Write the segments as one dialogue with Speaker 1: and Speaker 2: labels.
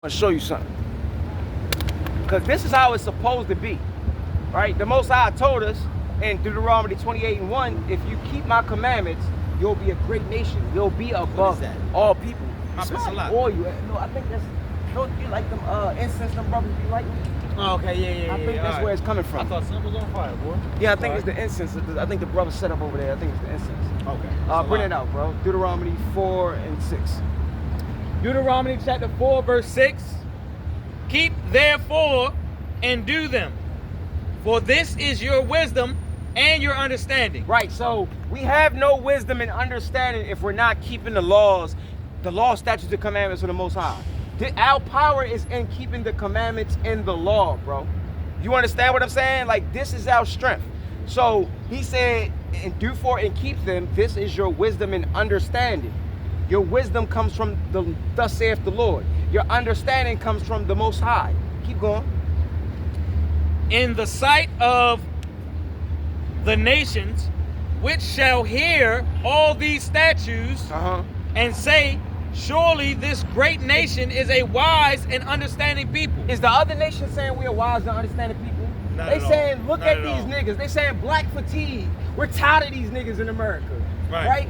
Speaker 1: I'm gonna show you something. Because this is how it's supposed to be. Right? The Most High told us in Deuteronomy 28:1, if you keep my commandments, you'll be a great nation. You'll be above all people.
Speaker 2: It's a lot.
Speaker 1: Oil. No, I think that's, don't you like them incense them brothers be lighting?
Speaker 2: Oh, okay, yeah.
Speaker 1: I think that's where it's coming from.
Speaker 2: I thought something was on fire, boy.
Speaker 1: Yeah, I think it's the incense. I think the brother set up over there. I think it's the incense.
Speaker 2: Okay.
Speaker 1: Bring it out, bro. Deuteronomy 4 and 6.
Speaker 3: Deuteronomy chapter 4, verse 6. Keep therefore and do them, for this is your wisdom and your understanding.
Speaker 1: Right, so we have no wisdom and understanding if we're not keeping the laws, statutes, and commandments of the Most High. Our power is in keeping the commandments and the law, bro. You understand what I'm saying? Like, this is our strength. So he said, and do for and keep them. This is your wisdom and understanding. Your wisdom comes from the thus saith the Lord. Your understanding comes from the Most High. Keep going.
Speaker 3: In the sight of the nations, which shall hear all these statutes and say, surely this great nation is a wise and understanding people.
Speaker 1: Is the other nation saying we are wise and understanding people? They saying, look at these niggas. They saying black fatigue. We're tired of these niggas in America. Right?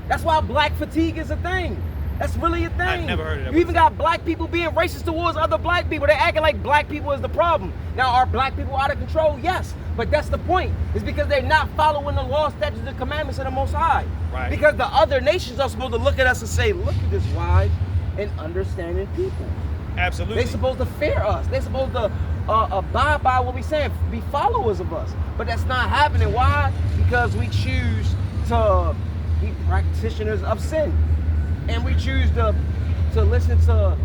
Speaker 1: That's why black fatigue is a thing. That's really a thing.
Speaker 2: I've never heard of that.
Speaker 1: You even got black people being racist towards other black people. They acting like black people is the problem. Now, are black people out of control? Yes. But that's the point. It's because they're not following the law, statutes, and commandments of the Most High.
Speaker 2: Right.
Speaker 1: Because the other nations are supposed to look at us and say, look at this wise and understanding people.
Speaker 2: Absolutely.
Speaker 1: They're supposed to fear us. They're supposed to abide by what we're saying, be followers of us. But that's not happening. Why? Because we choose to be practitioners of sin. And we choose to listen to,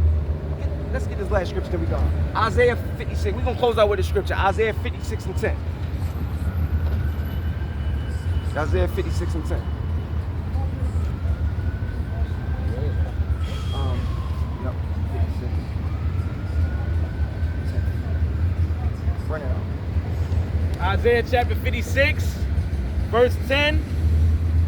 Speaker 1: let's get this last scripture till we go. Isaiah 56. We're going to close out with the scripture. Isaiah 56 and 10. Isaiah 56 and 10. No, 56. 10. Bring it out.
Speaker 3: Isaiah chapter 56, verse 10.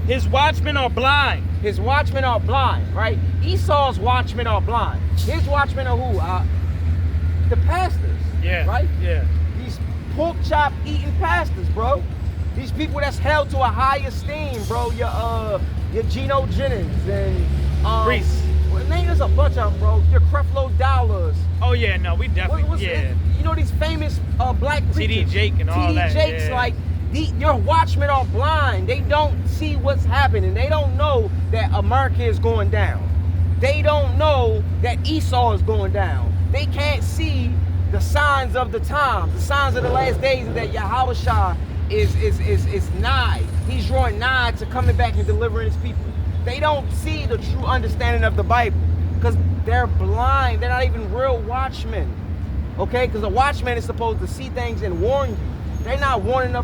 Speaker 3: His watchmen are blind.
Speaker 1: His watchmen are blind, right? Esau's watchmen are blind. His watchmen are who? The pastors.
Speaker 3: Yeah.
Speaker 1: Right?
Speaker 3: Yeah.
Speaker 1: These pork chop eating pastors, bro. These people that's held to a high esteem, bro. Your Geno Jennings and
Speaker 3: Reese.
Speaker 1: Well, there's a bunch of them, bro. Your Creflo Dollars.
Speaker 3: Oh yeah, no, we definitely
Speaker 1: You know these famous black preachers.
Speaker 3: TD Jake and all that.
Speaker 1: TD Jakes,
Speaker 3: yeah.
Speaker 1: like your watchmen are blind. They don't see what's happening. They don't know that America is going down. They don't know that Esau is going down. They can't see the signs of the times, the signs of the last days, and that Yahushua is nigh. He's drawing nigh to coming back and delivering his people. They don't see the true understanding of the Bible because they're blind. They're not even real watchmen. Okay? Because a watchman is supposed to see things and warn you. They're not warning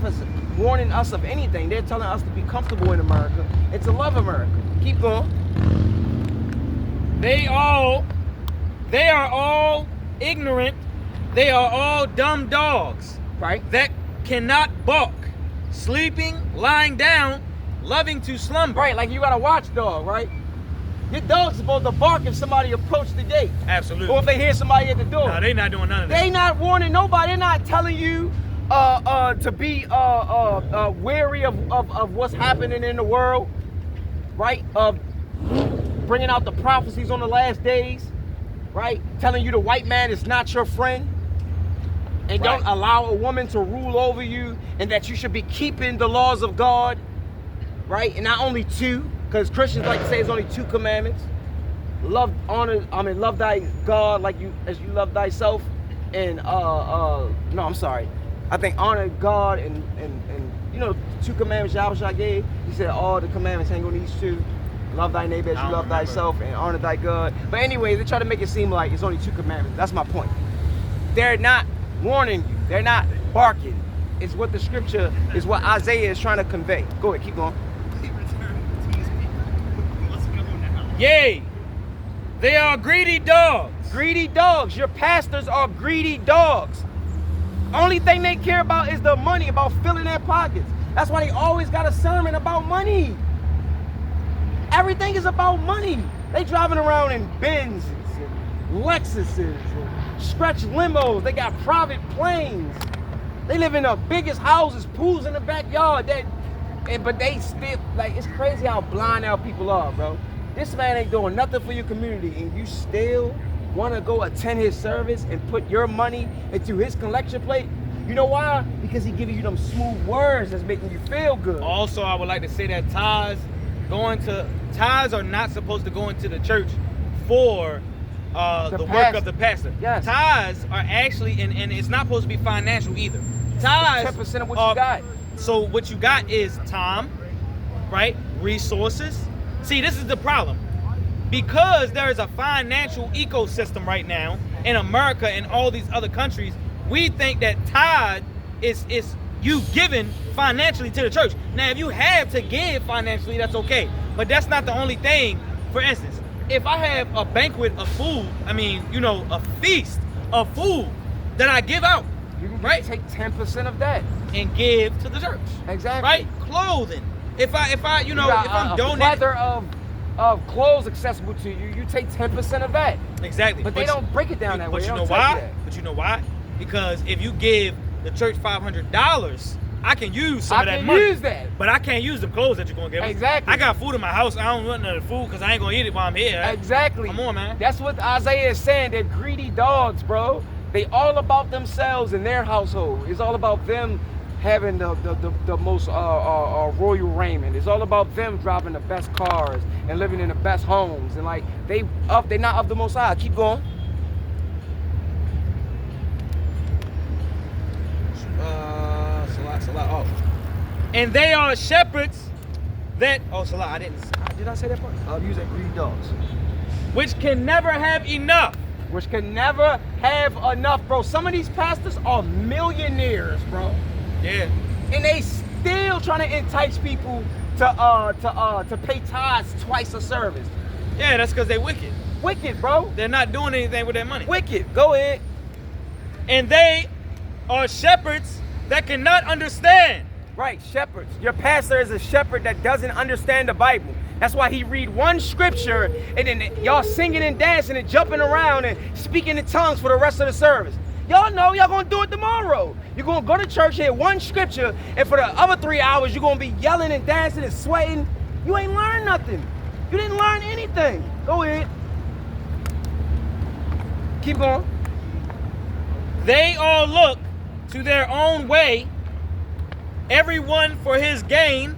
Speaker 1: us of anything. They're telling us to be comfortable in America and to love America. Keep going.
Speaker 3: They are all ignorant. They are all dumb dogs.
Speaker 1: Right?
Speaker 3: That cannot bark, sleeping, lying down, loving to slumber.
Speaker 1: Right, like you got a watchdog, right? Your dog's supposed to bark if somebody approaches the gate.
Speaker 3: Absolutely.
Speaker 1: Or if they hear somebody at the door.
Speaker 3: No, they not doing none of that.
Speaker 1: They not warning nobody. They're not telling you to be wary of what's happening in the world, right? Of bringing out the prophecies on the last days, right? Telling you the white man is not your friend. And
Speaker 3: Right.
Speaker 1: don't allow a woman to rule over you, and that you should be keeping the laws of God, right? And not only two, because Christians like to say it's only two commandments. Love thy God as you love thyself. And no, I'm sorry. I think honor God and you know, two commandments Yahushua gave. He said all the commandments hang on these two. Love thy neighbor as you love thyself, and honor thy God. But anyway, they try to make it seem like it's only two commandments. That's my point. They're not warning you. They're not barking. It's what the scripture is, what Isaiah is trying to convey. Go ahead, keep going.
Speaker 3: Yea, they are greedy dogs.
Speaker 1: Greedy dogs. Your pastors are greedy dogs. Only thing they care about is the money, about filling their pockets. That's why they always got a sermon about money. Everything is about money. They driving around in Benzes and Lexuses, and stretch limos. They got private planes. They live in the biggest houses, pools in the backyard. But they still, like, it's crazy how blind our people are, bro. This man ain't doing nothing for your community, and you still want to go attend his service and put your money into his collection plate? You know why? Because he giving you them smooth words that's making you feel good.
Speaker 3: Also, I would like to say that tithes are not supposed to go into the church for the work of the pastor.
Speaker 1: Yes.
Speaker 3: Tithes are actually, and it's not supposed to be financial either. Tithes
Speaker 1: 10% of what you got.
Speaker 3: So what you got is time, right? Resources. See, this is the problem. Because there is a financial ecosystem right now in America and all these other countries, we think that tithe is you giving financially to the church. Now, if you have to give financially, that's okay. But that's not the only thing. For instance, if I have a banquet of food, a feast of food that I give out,
Speaker 1: You can
Speaker 3: right?
Speaker 1: take 10% of that.
Speaker 3: And give to the church.
Speaker 1: Exactly.
Speaker 3: Right? Clothing. If I'm donating.
Speaker 1: Whether of clothes accessible to you, you take 10% of that.
Speaker 3: Exactly.
Speaker 1: But they don't break it down that way.
Speaker 3: But
Speaker 1: They
Speaker 3: you know
Speaker 1: don't tell you
Speaker 3: why?
Speaker 1: that.
Speaker 3: But you know why? Because if you give the church $500, I can use some of that money.
Speaker 1: I can use that.
Speaker 3: But I can't use the clothes that you're gonna give me.
Speaker 1: Exactly.
Speaker 3: I got food in my house. I don't want none of the food because I ain't gonna eat it while I'm here.
Speaker 1: Exactly.
Speaker 3: Come on, man.
Speaker 1: That's what Isaiah is saying. They're greedy dogs, bro. They all about themselves and their household. It's all about them having the most royal raiment. It's all about them driving the best cars and living in the best homes. And like they're not of the Most High. Keep going.
Speaker 3: Salah. Oh. And they are shepherds that. Oh, Salah. I didn't. Did I say that part?
Speaker 1: I'm using greedy dogs.
Speaker 3: Which can never have enough.
Speaker 1: Which can never have enough, bro. Some of these pastors are millionaires, bro.
Speaker 3: Yeah.
Speaker 1: And they still trying to entice people to pay tithes twice a service.
Speaker 3: Yeah, that's because they wicked.
Speaker 1: Wicked, bro.
Speaker 3: They're not doing anything with their money.
Speaker 1: Wicked. Go ahead.
Speaker 3: And they are shepherds that cannot understand.
Speaker 1: Right, shepherds. Your pastor is a shepherd that doesn't understand the Bible. That's why he read one scripture and then y'all singing and dancing and jumping around and speaking in tongues for the rest of the service. Y'all know y'all gonna do it tomorrow. You're gonna go to church, hear one scripture, and for the other 3 hours you're gonna be yelling and dancing and sweating. You ain't learned nothing. You didn't learn anything. Go ahead. Keep going.
Speaker 3: They all look to their own way, everyone for his gain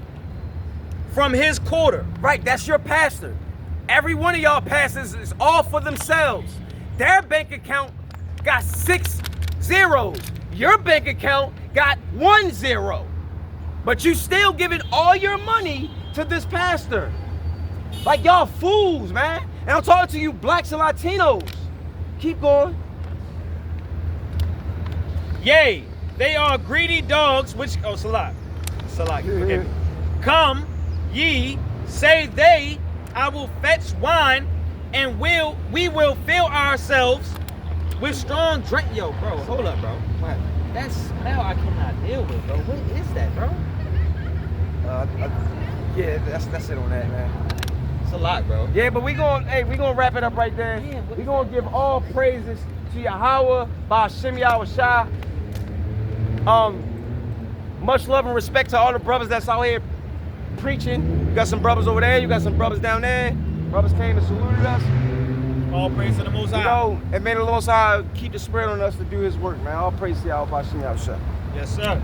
Speaker 3: from his quarter.
Speaker 1: Right, that's your pastor. Every one of y'all pastors is all for themselves. Their bank account got 6 zeros. Your bank account got 1 zero. But you still giving all your money to this pastor. Like y'all fools, man. And I'm talking to you blacks and Latinos. Keep going.
Speaker 3: Yea, they are greedy dogs, which, Salah, forgive me. Come, ye, say they, I will fetch wine, and we will fill ourselves with strong drink. Yo, bro, hold up, bro. What? That smell I cannot deal with, bro. What is that, bro?
Speaker 1: Yeah, that's it on that, man.
Speaker 3: It's a lot, bro.
Speaker 1: Yeah, but we gonna wrap it up right there.
Speaker 3: Yeah,
Speaker 1: we gonna give all praises to Yahweh by Hashem Yahushua. Much love and respect to all the brothers that's out here preaching. You got some brothers over there, you got some brothers down there. Brothers came and saluted us.
Speaker 3: All praise to the Most High.
Speaker 1: You know, and may the Most High keep the spirit on us to do his work, man. All praise to Yahweh by Hashem Yahushua.
Speaker 3: Yes, sir.